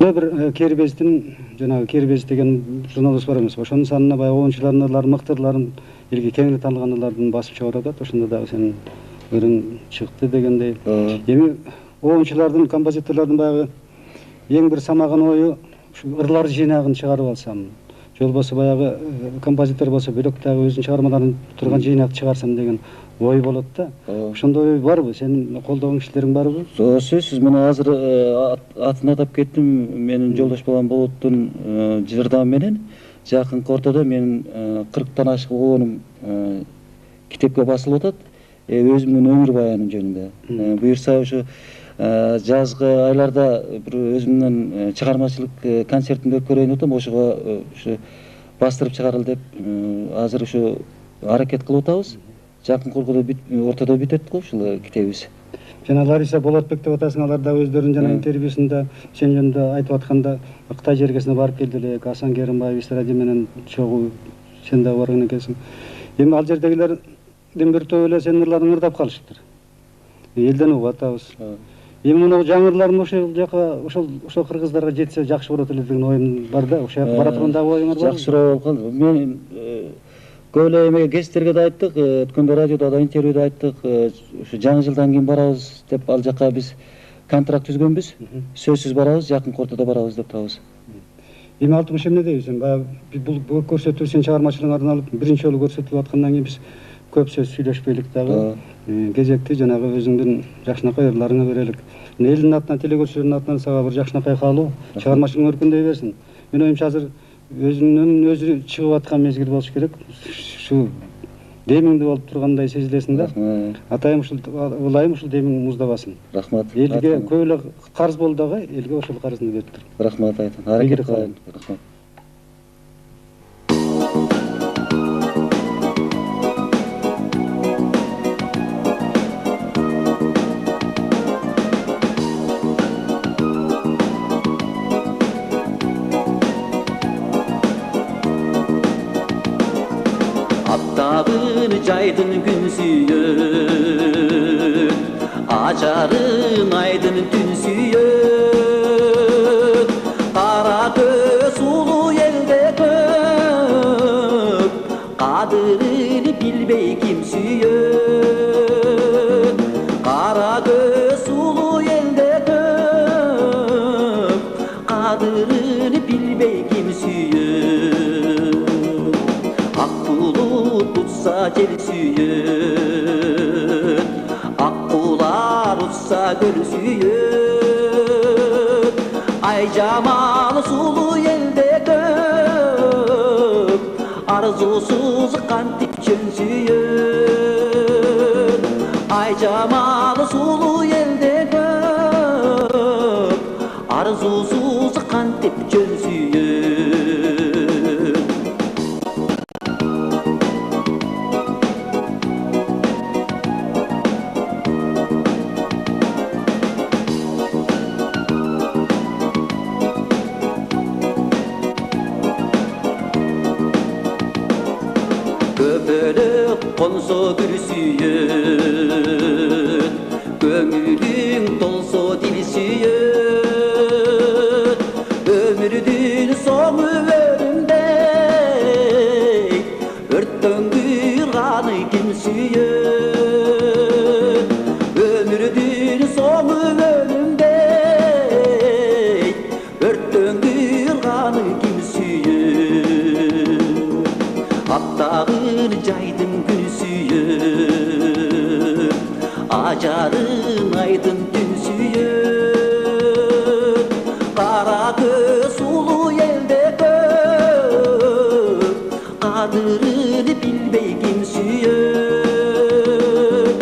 Bir Kerбездин жанагы Кербез деген журналист бар эмес. Ошонун санына баягы оюнчуларлар, мыктыларын элге кеңири таанылгандардын басып чыгарып атат. Ошондо дагы сенин ырың чыкты дегендей. Эми оюнчулардын, композиторлордун баягы эң бир самаган ою ушу ырлар жыйнагын чыгарып алсам, же болбосо баягы композитор болсо бөлөк дагы өзүнүн чыгармаларын турган жыйнакты чыгарсам деген ой болот да. Ошондой ой барбы? Сенин колдогон кишилериң барбы? Сөзсүз, мен азыр атын атап кеттим. Менин жолдош болгон Болоттун жырдамы менен жакынкы ортодо менин 40тан ашык оонум китепке басылып атат. Өзүмдүн өмүр баяным жөнүндө. Буюрса ушу жазгы айларда бир өзүмдүн чыгармачылык концертимди өткөрөйүн деп атам. Ошого ушу бастырып чыгаралы деп азыр ушу аракет кылып атабыз. Жакынкы ортодо бүтөт го ушул китебибиз. Жана Лариса Болотбек деп атасың, алар да өздөрүнүн жана интервьюсунда сен жөнүндө айтып атканда Кытай жергесине барып келди элек, Асан Керимбаев эстради менен чогуу сен дагы барган экенсиң. Эми ал жердегилердин бир топ эле сенин ырларыңды ырдап калышыптыр. Элден угуп атабыз. Эми мына жаңы ырларым ошол жака ошол кыргыздарга жетсе жакшы болот эле деген оюм бар да. Ошол жака бара турган дагы оюңар бар. Жакшыраак болгон. Мен көп эле эме гестерге да айттык, өткөндө радиодо да интервьюда айттык, ушу жаңы жылдан кийин барабыз деп ал жака биз контракт түзгөнбүз. Сөзсүз барабыз, жакынкы ортодо барабыз деп турабыз. Эми алтымыш эмне дейсиң? Баягы бул көрсөтүү сенин чыгармачылыгыңа арналып биринчи жолу көрсөтүлүп аткандан кийин биз көп сөз сүйлөшпөйлүк дагы. Кезекти жанагы өзүңдүн жакшынакай ырларыңа берелик. Элдин атынан, телегөрүүчүлөрдүн атынан сага бир жакшынакай каалоо, чыгармачылыгың өркүндөй берсин. Менин оюмча азыр өзүнүн өзү чыгып аткан мезгил болуш керек. Ушу демиңди болуп тургандай сезилесиң да. Атайым ушул улайым ушул демиң муздабасын. Рахмат. Элге көп эле карыз болду дагы, элге ошол карызыңды берип тур. Рахмат айтам. Аракет кылайын. Рахмат. Aптабын жайдын күн сүйөт, ажарын айдын түн сүйөт. Кара көз улуу элде көп, кадырын билбей ким сүйөт. Кара көз улуу элде көп, кадырын билбей ким сүйөт. Ак буlut tutsa jel sүйөt, ак куулар утса көл sүйөt. Ай жамалы сулуу элде көп, арзусуз кантип жөн sүйөт. Ай жамалы сулуу элде көп, арзусуз кантип жөн sүйөт. Köpölök konso gül sүйөт, көңүлүң толсо дил sүйөt. Өмүрдүн соңу өлүмдей, өрттөнгүрганы ким sүйөт. Өмүрдүн соңу өлүмдей, өрттөнгүрганы ким sүйөt. Aптабын жайдын күн sүйөт, ажарын айдын түн sүйөт. Кара көз улуу элде көп, кадырын билбей ким sүйөт.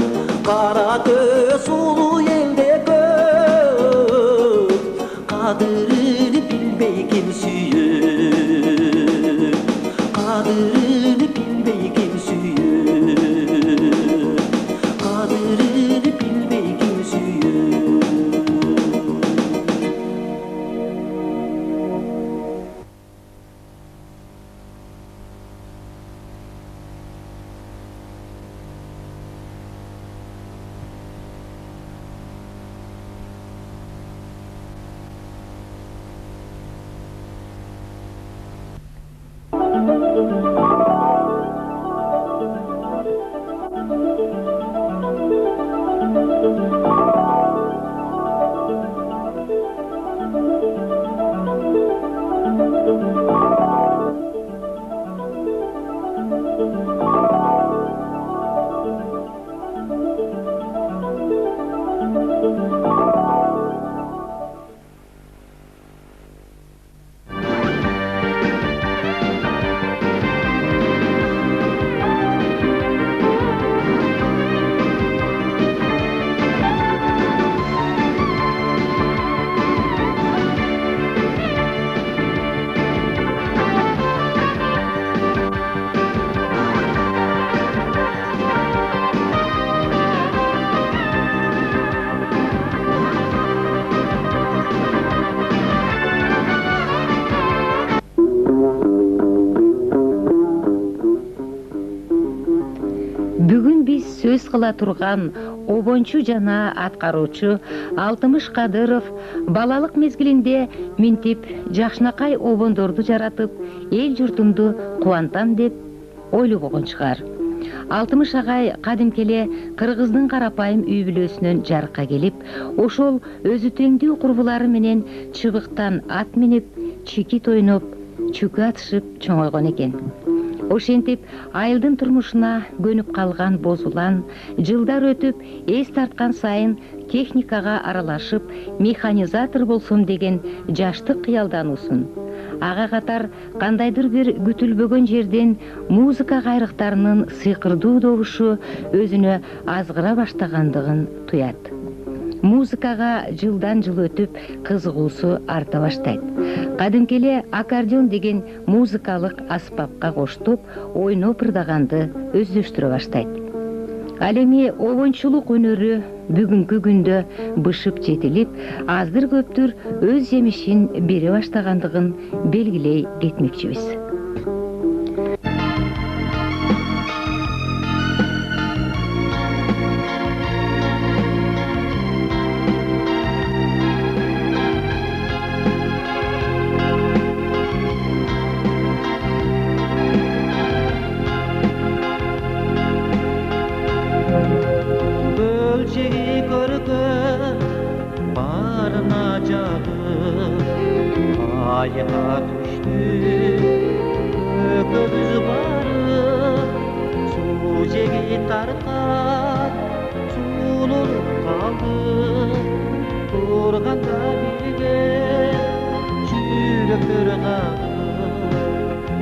Кара көз улуу элде көп, кадырын билбей ким sүйөt. Кадырын билбей ким sүйөт, кадырын билбей ким sүйөт. сөз кыла турган обончу жана аткаруучу Алтымыш Кадыров балалык мезгилинде минтип жакшынакай обондорду жаратып, эл журтумду кубантам деп ойлобогон чыгар. Алтымыш агай кадимки эле кыргыздын карапайым үй бүлөсүнөн жарыкка келип, ошол өзү теңдүү курбулары менен чыбыктан ат минип, чикит ойноп, чүкө атышып чоңойгон экен. Ошентип айылдын турмушуна көнүп калган Бозулан жылдар өтүп, эс тарткан сайын техникага аралашып, механизатор болсом деген жаштык кыялдануусун, ага катар кандайдыр бир күтүлбөгөн жерден музыка кайрыктарынын сыйкырдуу добушу өзүнө азгыра баштагандыгын туят. Музыкага жылдан жыл өтүп кызыгуусу арта баштайт. Кадимки эле аккордеон деген музыкалык аспапка коштоп, ойноп ырдаганды өздөштүрө баштайт. Ал эми обончулук өнөрү бүгүнкү күндө бышып жетилип, аздыр көптүр өз жемишин бере баштагандыгын белгилей кетмекчибиз. Ayığa düştü öküz barı, su jegi tarkan sululup kaldı. Turganda birge жүрөктөр kaldı,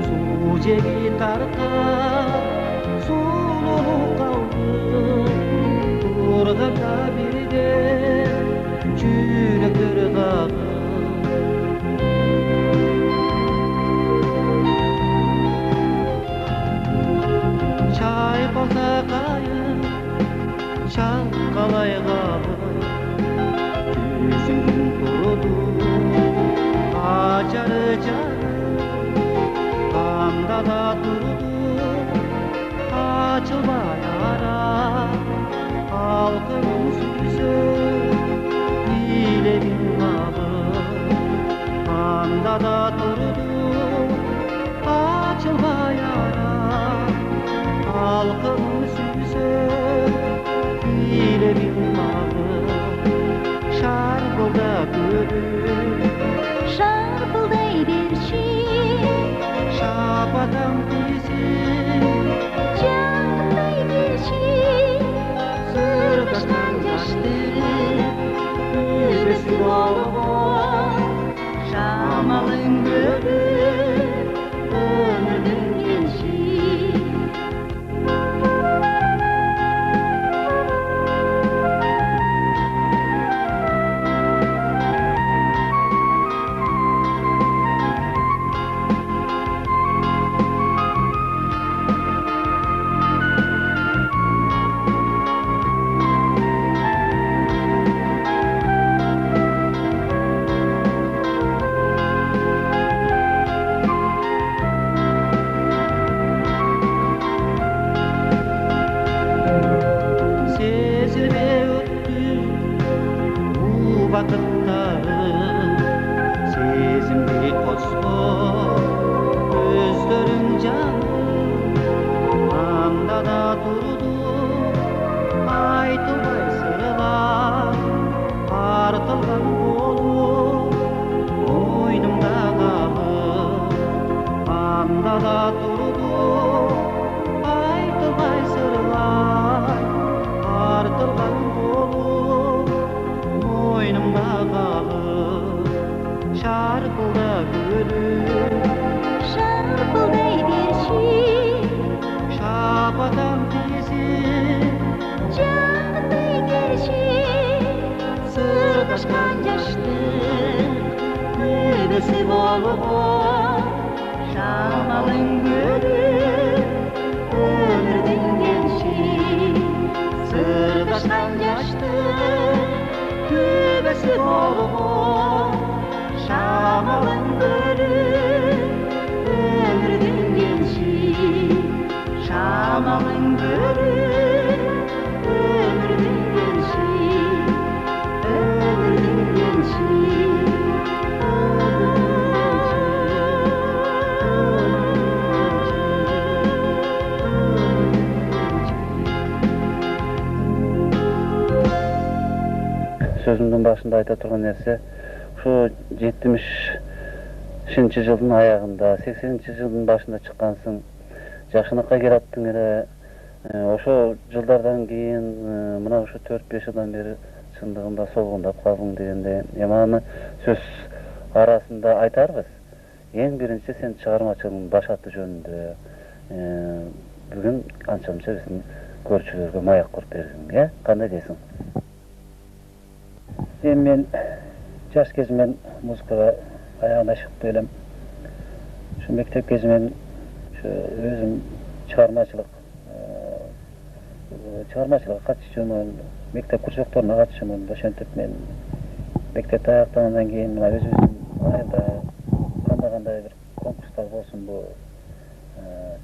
su jegi tarkan sululup kaldı. Turganda birge жүрөктөр kaldı. Şalkalay kalır yüzün kurudu, acarı canı kamda da durdu. Açılmay ara halkın süzü, bile bilmalı kamda da durdu. Açılmay ara halkın süzü, bile bilmalı şarkılda gülü, şarkılday berçi şapadan bizi, canday berçi sırgıştan yaştı yüzesi olgun şamalın gölü ömrünün gençi. Sezimli kosmos gözlerin canı anda da durdu. Aytılmay sırlar artılgan bolup boynumda kalıp anda da durdu. Aytılmay sırlar artılgan bolup boynumda kalıp şarkılda gülüm, Şarkılday berçi şapadan bizi, canday berçi sırgışkan yaştı yüzesi olgun şamalın gölü ömrünün gençi. Sırgışkan yaştı yüzesi olgun şamalın gölü ömrünün gençi. Şamalın gölü сөзүмдүн башында айта турган нерсе ушу 70-шинчи жылдын аягында 80-чи жылдын башында чыккансың, Жакшынакай кел аттың эле ошо жылдардан кийин мына ушу 4-5 жылдан бери чындыгында солгундап калдың дегенде эми аны сөз арасында айтарбыз. Эң биринчи сен чыгармачылыгыңдын башаты жөнүндө бүгүн анча-мынча биздин көрүүчүлөргө маяк куруп бердиң, кандай дейсиң? Эми мен жаш кезимден музыкага аягына чыктым элем. Ушу мектеп кезимден өзүм чыгармачылыкка катышчумун, мектеп кружокторуна катышчумун. Ошентип мен мектепти аяктагандан кийин мына өзүбүздүн айылда кандай бир конкурстар болсунбу,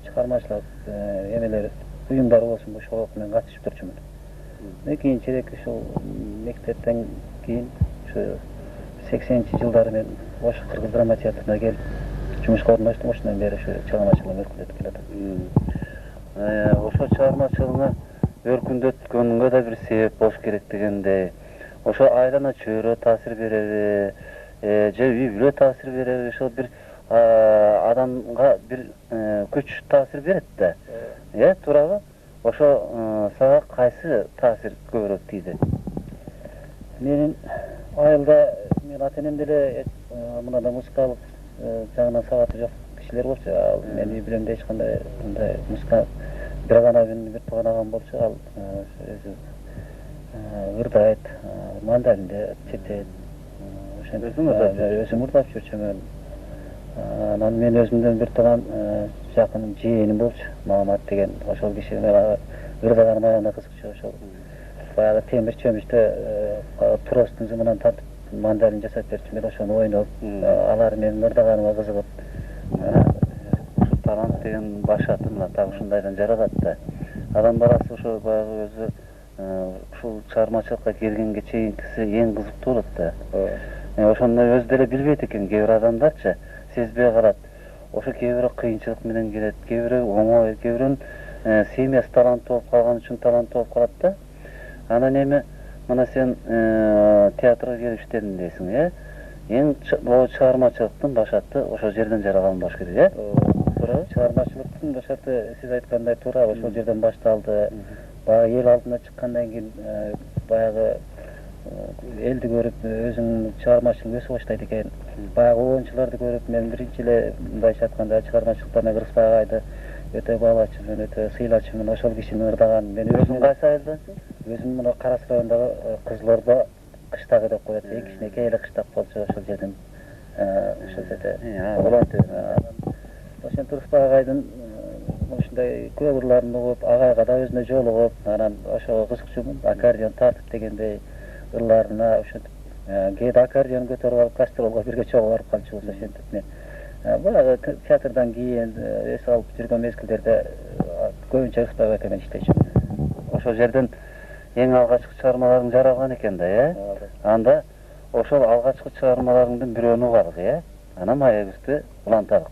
чыгармачылык эмелер уюмдар болсунбу, ошого мен катышып турчумун. Кийинчерээк ушул мектептен кийин ушу 80-чи жылдары мен ош кыргыз драма театрына келип жумушка орноштум. Ошондон бери ушу чыгармачылыгым өркүндөтүп келатат. Ошо чыгармачылыгыңы өркүндөткөнгө да бир себеп болуш керек дегендей. Ошо айлана чөйрө таасир береби, же үй бүлө таасир береби, ошол бир адамга бир күч таасир берет да. Туурабы? Ошо сага кайсы таасир көбүрөөк тийди? Менин айылда мен ата-энем деле мындай музыкалык жагынан сабаты жок кишилер болчу. Ал мен үй бүлөмдө эч кандай мындай музыка бир гана бир тууган агам болчу. Ал өзү ырдайт, мандалинде чертет. Өзүм ырдап жүрчүмүн. Анан мен өзүмдөн бир тууган жакын жээним болчу, Маамат деген. Ошол киши ырдаганым аягына кызыкчу. Ошол баягы темир чөмүчтө тростун зымынан тартып мандалин жасап берчү. Мен ошону ойноп, алар менин ырдаганыма кызыгып, ушу талант деген башаты мына так ушундайдан жаралат да. Адам баласы ошо баягы өзү ушул чыгармачылыкка келгенге чейинкиси эң кызыктуу болот да. Ошондо өзү деле билбейт экен, кээ бир адамдарчы сезбей калат. Ошо кээ бирөө кыйынчылык менен келет, кээ бирөө оңой, кээ бирөөнүн семьясы таланттуу болуп калган үчүн таланттуу болуп калат да. Анан эми мына сен театрга келип иштедим дейсиң, эң чыгармачылыктын башаты ошол жерден жаралган болуш керек, туура. Чыгармачылыктын башаты сиз айткандай туура, ошол жерден башталды. Баягы эл алдына чыккандан кийин баягы элди көрүп өзүнүн чыгармачылыгы өсө баштайт экен. Баягы оончуларды көрүп мен биринчи эле мындайча айтканда чыгармачылыктарына Кыргызбай агайды өтө баалачумун, өтө сыйлачумун. Ошол кишинин ырдаганын мен өзүм кайсы айылдансың? өзүм мына Карас районундагы Кызылордо кыштагы деп коет. Кичинекей эле кыштак болчу ошол жерден. Ошол жерде волонтер. Ошентип Кыргызбай агайдын ушундай көп ырларын угуп, агайга да өзүнө жолугуп, анан ошого кызыкчумун. Аккордеон тартып дегендей ырларына ошентип кээде аккордеон көтөрүп алып гастролго бирге чогуу барып калчубуз. Ошентип мен баягы театрдан кийин эс алып жүргөн мезгилдерде көбүнчө Кыргызбай агай менен иштечүмүн. Ошол жерден эң алгачкы чыгармаларың жаралган экен да, Анда ошол алгачкы чыгармаларыңдын бирөөнү угайлык, Анан маегибизди уланталык.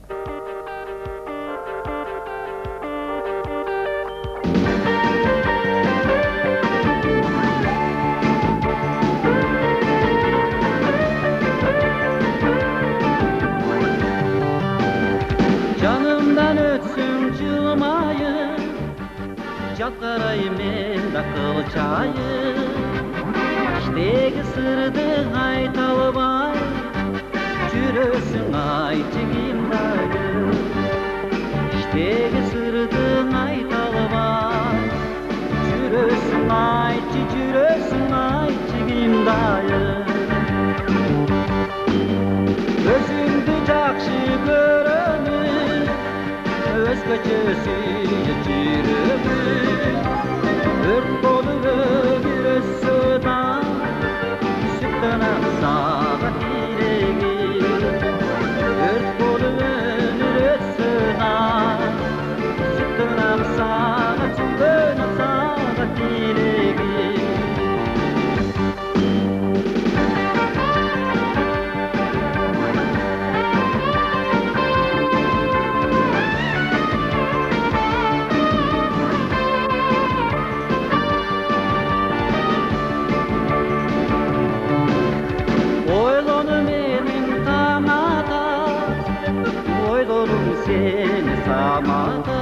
Canımdan ötsün cılmayı, Calkarayım men da kılçayı. İşteki sırdı aytalbay, Жүрөсүң айтчыгим дайы. İşteki sırdı aytalbay, Жүрөсүң айтчыгim dayı. Özümdü жакшы көрөмүн, өзгөчө сүйүп жүрөмүн. Өрт болуп өгүр өссө да, сүттөн аксага тирегим. Өрт болуп өгүр өссө да, сүттөн аксага тирегим. seni samada.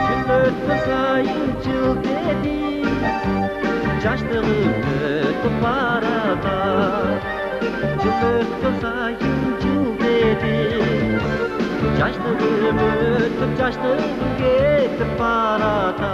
Gün öttü sayın çıl dedi, yaşlığım öttü barada. Yıl öttü sayın çıl dedi, yaşlığım öttü, yaşlığım gitti barada.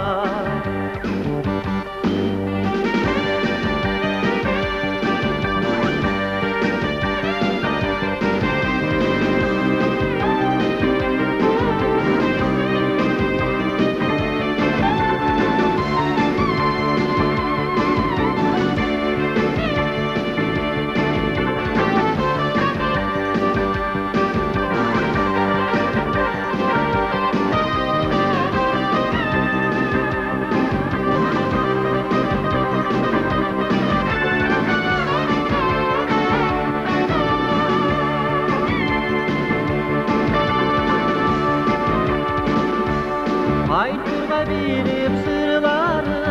Aytırma bilip sırları,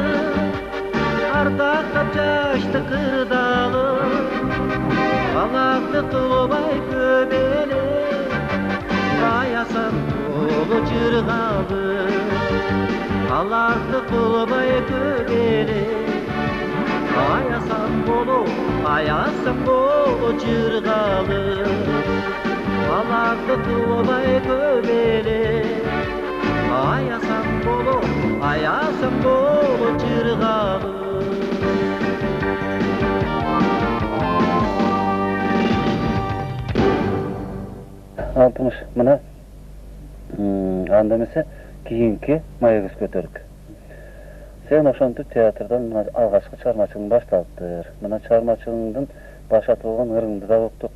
ardaqqa çaştı kırdalı. Balaqdı qılbay köbeli, ayasan dolu cırğalı. Balaqdı qılbay köbeli, ayasan dolu cırğalı. Balaqdı qılbay köbeli, ayasan bolu cırğalı. Altmış mına andamese kiyinki mayagız kötörük. Sen oşantip teatrdan algaçkı çarmachılığın başlattır. Mına çarmachılığın başat bolgan ырыңды da oktuk.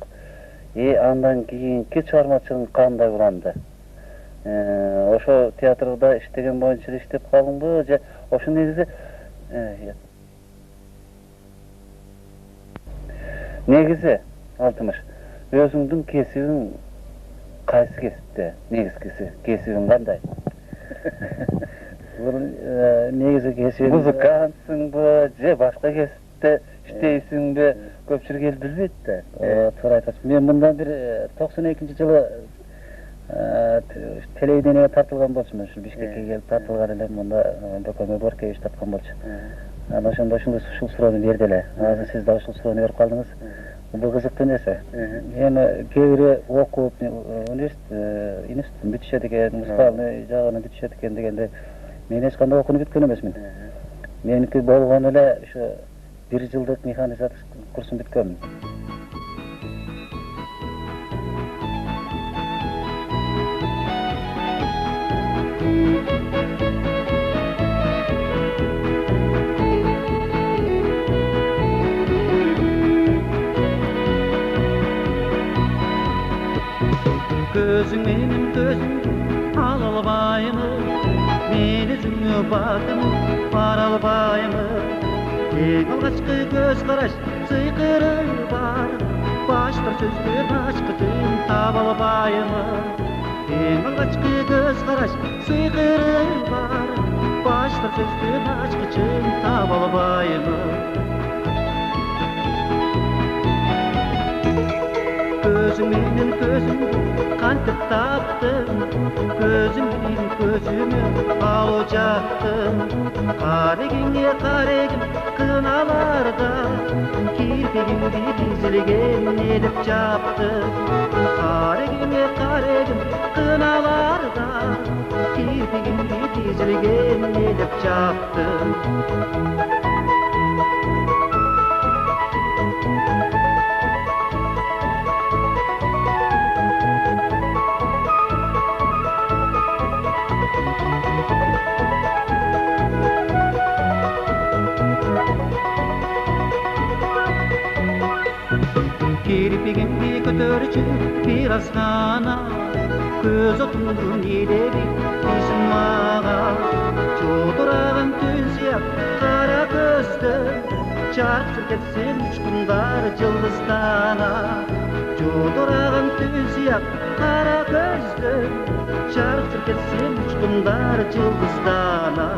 Andan kiyinki çarmachılığın kандай ulandı? Oşo teatrda iштеген боюнча иштеп калдыңбы же ошо негизи негизи Алтымыш өзүңдүн кесибиң кайсы кесипте негизгиси кесибиң кандай? Бул негизи кесибим Музыкантсыңбы же башка кесипте иштейсиңби? Көпчүлүк эл билбейт да. туура айтасыз. Мен мындан бир 92-жылы телевидениеге тартылган болчумун. Ушу Бишкекке келип тартылган элем. Мында Бөкөмө Боркевич тарткан болчу. Анан ошондо ушул суроону берди эле. Азыр сиз да ушул суроону берип калдыңыз. Бул кызыктуу нерсе. Эми кээбири окуп институттун бүтүшөт экен, музыкалный жагын бүтүшөт экен дегенде мен эч кандай окууну бүткөн эмесмин. Меники болгону эле ушу 1 жылдык механизатор курсун бүткөнмүн. Gözün benim gözüm albayımı, men üzüңө bakım paralbayımı. Eң алгачкы көз караш сыйкыры бар, баштар сөздөр ачкычын таба албаймы. Eң алгачкы көз караш сыйкыры бар, баштар сөздөр ачкычын таба албаймы. Gözüm benim gözüm kantip taptım, gözüm benim gözümü alacaktım. Karegine karegim kınalarda, kirpigimdi dizilgen edip çaptım. Karegine karegim kınalarda, kirpigimdi dizilgen edip çaptım. Kirpigimdi көтөрчү бир азгана, көз отуңдун элеби дейсиң мага. Жолдураган түн сыяк кара көздө, чарчып кетсин учкундар жылдыздана. Жолдураган түн сыяк кара көздө, чарчып кетсин учкундар жылдыздана.